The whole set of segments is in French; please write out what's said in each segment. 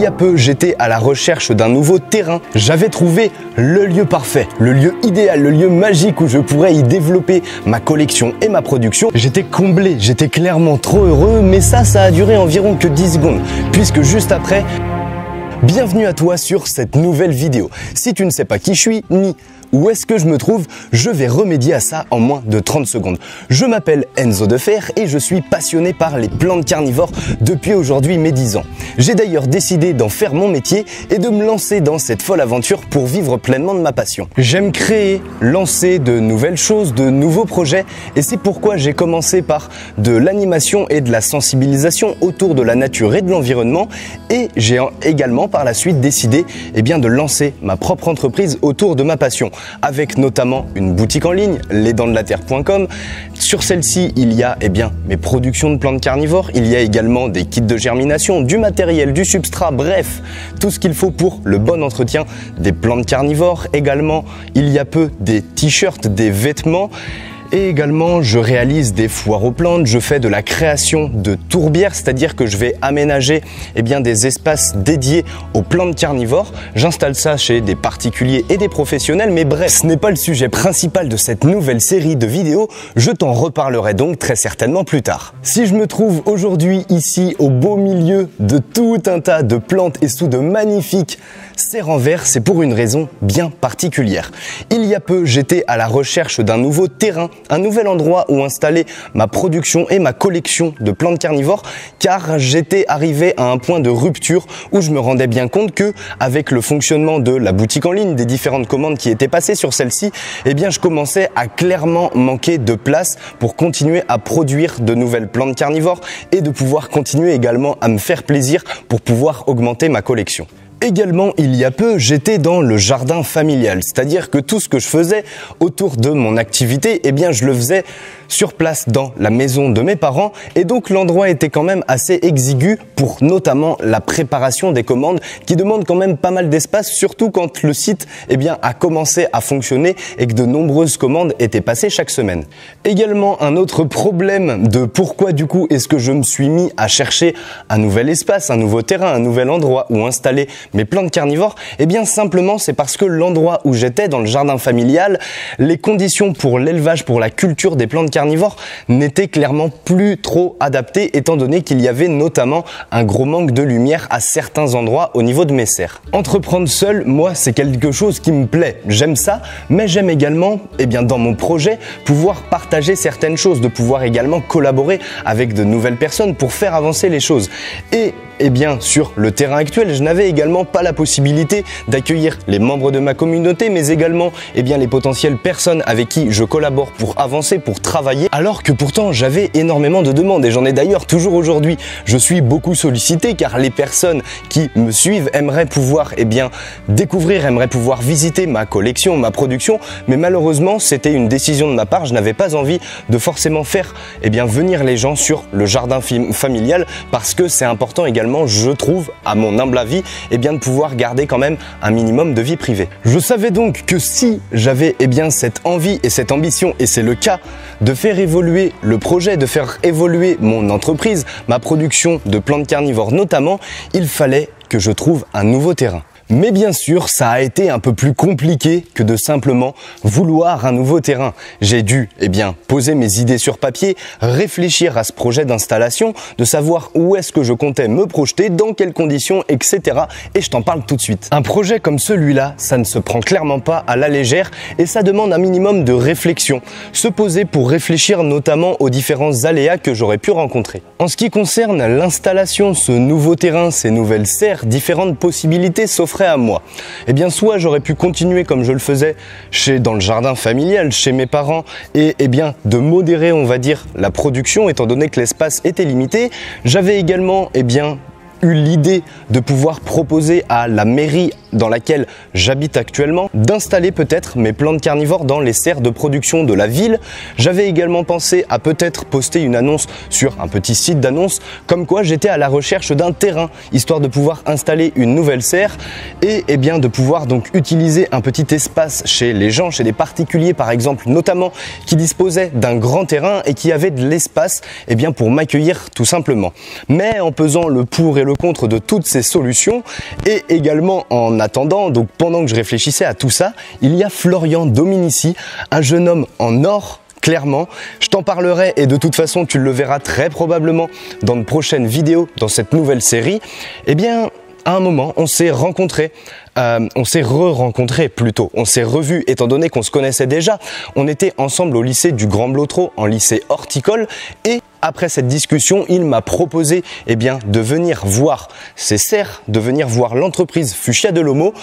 y a peu, j'étais à la recherche d'un nouveau terrain. J'avais trouvé le lieu parfait, le lieu idéal, le lieu magique où je pourrais y développer ma collection et ma production. J'étais comblé, j'étais clairement trop heureux, mais ça a duré environ que 10 secondes, puisque juste après, bienvenue à toi sur cette nouvelle vidéo. Si tu ne sais pas qui je suis, ni où est-ce que je me trouve, je vais remédier à ça en moins de 30 secondes. Je m'appelle Enzo Defer et je suis passionné par les plantes carnivores depuis aujourd'hui mes 10 ans. J'ai d'ailleurs décidé d'en faire mon métier et de me lancer dans cette folle aventure pour vivre pleinement de ma passion. J'aime créer, lancer de nouvelles choses, de nouveaux projets, et c'est pourquoi j'ai commencé par de l'animation et de la sensibilisation autour de la nature et de l'environnement, et j'ai également par la suite décidé de lancer ma propre entreprise autour de ma passion, avec notamment une boutique en ligne, lesdentslaterre.com. Sur celle-ci, il y a mes productions de plantes carnivores, il y a également des kits de germination, du matériel, du substrat, bref, tout ce qu'il faut pour le bon entretien des plantes carnivores. Également, il y a peu des t-shirts, des vêtements. Et également, je réalise des foires aux plantes, je fais de la création de tourbières, c'est-à-dire que je vais aménager des espaces dédiés aux plantes carnivores. J'installe ça chez des particuliers et des professionnels, mais bref, ce n'est pas le sujet principal de cette nouvelle série de vidéos, je t'en reparlerai donc très certainement plus tard. Si je me trouve aujourd'hui ici au beau milieu de tout un tas de plantes et sous de magnifiques serres en verre, c'est pour une raison bien particulière. Il y a peu, j'étais à la recherche d'un nouveau terrain, un nouvel endroit où installer ma production et ma collection de plantes carnivores, car j'étais arrivé à un point de rupture où je me rendais bien compte que, avec le fonctionnement de la boutique en ligne, des différentes commandes qui étaient passées sur celle-ci, je commençais à clairement manquer de place pour continuer à produire de nouvelles plantes carnivores et de pouvoir continuer également à me faire plaisir pour pouvoir augmenter ma collection. Également, il y a peu, j'étais dans le jardin familial, c'est-à-dire que tout ce que je faisais autour de mon activité, je le faisais sur place dans la maison de mes parents, et donc l'endroit était quand même assez exigu pour notamment la préparation des commandes qui demandent quand même pas mal d'espace, surtout quand le site a commencé à fonctionner et que de nombreuses commandes étaient passées chaque semaine. Également, un autre problème de pourquoi du coup est-ce que je me suis mis à chercher un nouvel espace, un nouveau terrain, un nouvel endroit où installer mes plantes carnivores, simplement c'est parce que l'endroit où j'étais dans le jardin familial, les conditions pour l'élevage, pour la culture des plantes carnivores n'étaient clairement plus trop adaptées, étant donné qu'il y avait notamment un gros manque de lumière à certains endroits au niveau de mes serres. Entreprendre seul, moi c'est quelque chose qui me plaît, j'aime ça, mais j'aime également dans mon projet pouvoir partager certaines choses, de pouvoir également collaborer avec de nouvelles personnes pour faire avancer les choses. Et sur le terrain actuel, je n'avais également pas la possibilité d'accueillir les membres de ma communauté, mais également les potentielles personnes avec qui je collabore pour avancer, pour travailler, alors que pourtant j'avais énormément de demandes, et j'en ai d'ailleurs toujours aujourd'hui. Je suis beaucoup sollicité car les personnes qui me suivent aimeraient pouvoir découvrir, aimeraient pouvoir visiter ma collection, ma production, mais malheureusement c'était une décision de ma part, je n'avais pas envie de forcément faire venir les gens sur le jardin familial, parce que c'est important également, je trouve, à mon humble avis, de pouvoir garder quand même un minimum de vie privée. Je savais donc que si j'avais cette envie et cette ambition, et c'est le cas, de faire évoluer le projet, de faire évoluer mon entreprise, ma production de plantes carnivores notamment, il fallait que je trouve un nouveau terrain. Mais bien sûr, ça a été un peu plus compliqué que de simplement vouloir un nouveau terrain. J'ai dû, poser mes idées sur papier, réfléchir à ce projet d'installation, de savoir où est-ce que je comptais me projeter, dans quelles conditions, etc. Et je t'en parle tout de suite. Un projet comme celui-là, ça ne se prend clairement pas à la légère et ça demande un minimum de réflexion. Se poser pour réfléchir notamment aux différents aléas que j'aurais pu rencontrer. En ce qui concerne l'installation, ce nouveau terrain, ces nouvelles serres, différentes possibilités s'offrent à moi. Soit j'aurais pu continuer comme je le faisais dans le jardin familial, chez mes parents, et de modérer, on va dire, la production, étant donné que l'espace était limité. J'avais également eu l'idée de pouvoir proposer à la mairie dans laquelle j'habite actuellement d'installer peut-être mes plantes carnivores dans les serres de production de la ville. J'avais également pensé à peut-être poster une annonce sur un petit site d'annonce comme quoi j'étais à la recherche d'un terrain, histoire de pouvoir installer une nouvelle serre et de pouvoir donc utiliser un petit espace chez les gens, chez des particuliers par exemple, notamment qui disposaient d'un grand terrain et qui avaient de l'espace pour m'accueillir tout simplement. Mais en pesant le pour et et le contre de toutes ces solutions. Et également en attendant, donc pendant que je réfléchissais à tout ça, il y a Florian Dominici, un jeune homme en or. Clairement, je t'en parlerai et de toute façon tu le verras très probablement dans de prochaines vidéos dans cette nouvelle série. Eh bien, à un moment, on s'est rencontrés, on s'est re-rencontrés plutôt, on s'est revus étant donné qu'on se connaissait déjà. On était ensemble au lycée du Grand Blotreau, en lycée horticole, et après cette discussion, il m'a proposé de venir voir ses serres, de venir voir l'entreprise Fuchsia de Lomo,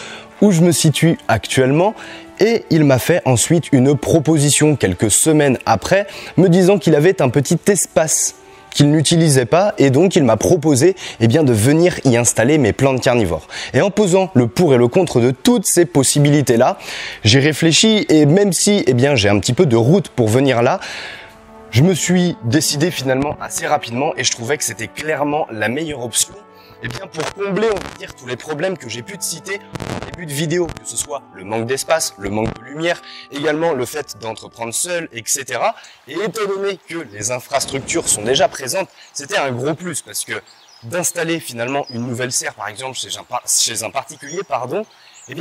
où je me situe actuellement. Et il m'a fait ensuite une proposition quelques semaines après, me disant qu'il avait un petit espace qu'il n'utilisait pas et donc il m'a proposé de venir y installer mes plantes carnivores. Et en posant le pour et le contre de toutes ces possibilités-là, j'ai réfléchi et même si j'ai un petit peu de route pour venir là, je me suis décidé finalement assez rapidement et je trouvais que c'était clairement la meilleure option. Pour combler, on va dire, tous les problèmes que j'ai pu te citer en début de vidéo, que ce soit le manque d'espace, le manque de lumière, également le fait d'entreprendre seul, etc. Et étant donné que les infrastructures sont déjà présentes, c'était un gros plus parce que d'installer finalement une nouvelle serre, par exemple, chez un particulier,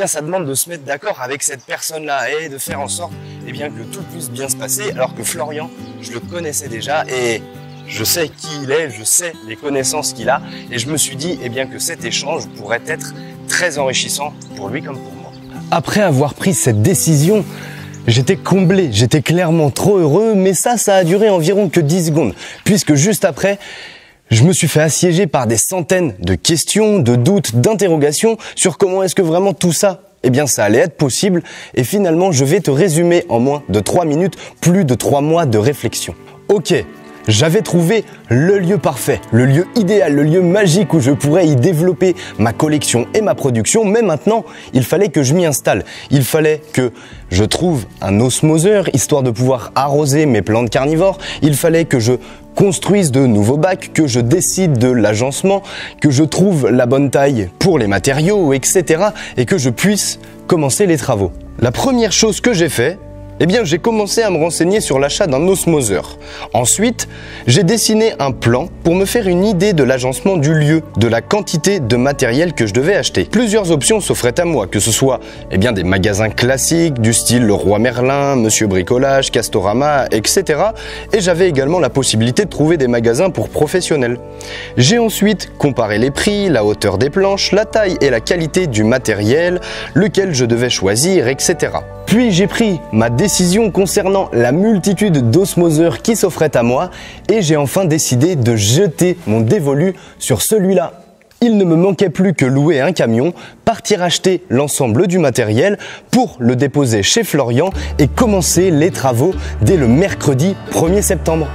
ça demande de se mettre d'accord avec cette personne-là et de faire en sorte que tout puisse bien se passer, alors que Florian, je le connaissais déjà et je sais qui il est, je sais les connaissances qu'il a et je me suis dit que cet échange pourrait être très enrichissant pour lui comme pour moi. Après avoir pris cette décision, j'étais comblé, j'étais clairement trop heureux, mais ça a duré environ que 10 secondes, puisque juste après, je me suis fait assiéger par des centaines de questions, de doutes, d'interrogations sur comment est-ce que vraiment tout ça ça allait être possible et finalement je vais te résumer en moins de 3 minutes plus de 3 mois de réflexion. Ok. J'avais trouvé le lieu parfait, le lieu idéal, le lieu magique où je pourrais y développer ma collection et ma production, mais maintenant, il fallait que je m'y installe. Il fallait que je trouve un osmoseur, histoire de pouvoir arroser mes plantes carnivores. Il fallait que je construise de nouveaux bacs, que je décide de l'agencement, que je trouve la bonne taille pour les matériaux, etc. et que je puisse commencer les travaux. La première chose que j'ai fait, j'ai commencé à me renseigner sur l'achat d'un osmoseur. Ensuite, j'ai dessiné un plan pour me faire une idée de l'agencement du lieu, de la quantité de matériel que je devais acheter. Plusieurs options s'offraient à moi, que ce soit des magasins classiques du style Leroy Merlin, Monsieur Bricolage, Castorama, etc. Et j'avais également la possibilité de trouver des magasins pour professionnels. J'ai ensuite comparé les prix, la hauteur des planches, la taille et la qualité du matériel, lequel je devais choisir, etc. Puis j'ai pris ma décision concernant la multitude d'osmoseurs qui s'offraient à moi et j'ai enfin décidé de jeter mon dévolu sur celui-là. Il ne me manquait plus que louer un camion, partir acheter l'ensemble du matériel pour le déposer chez Florian et commencer les travaux dès le mercredi 1er septembre.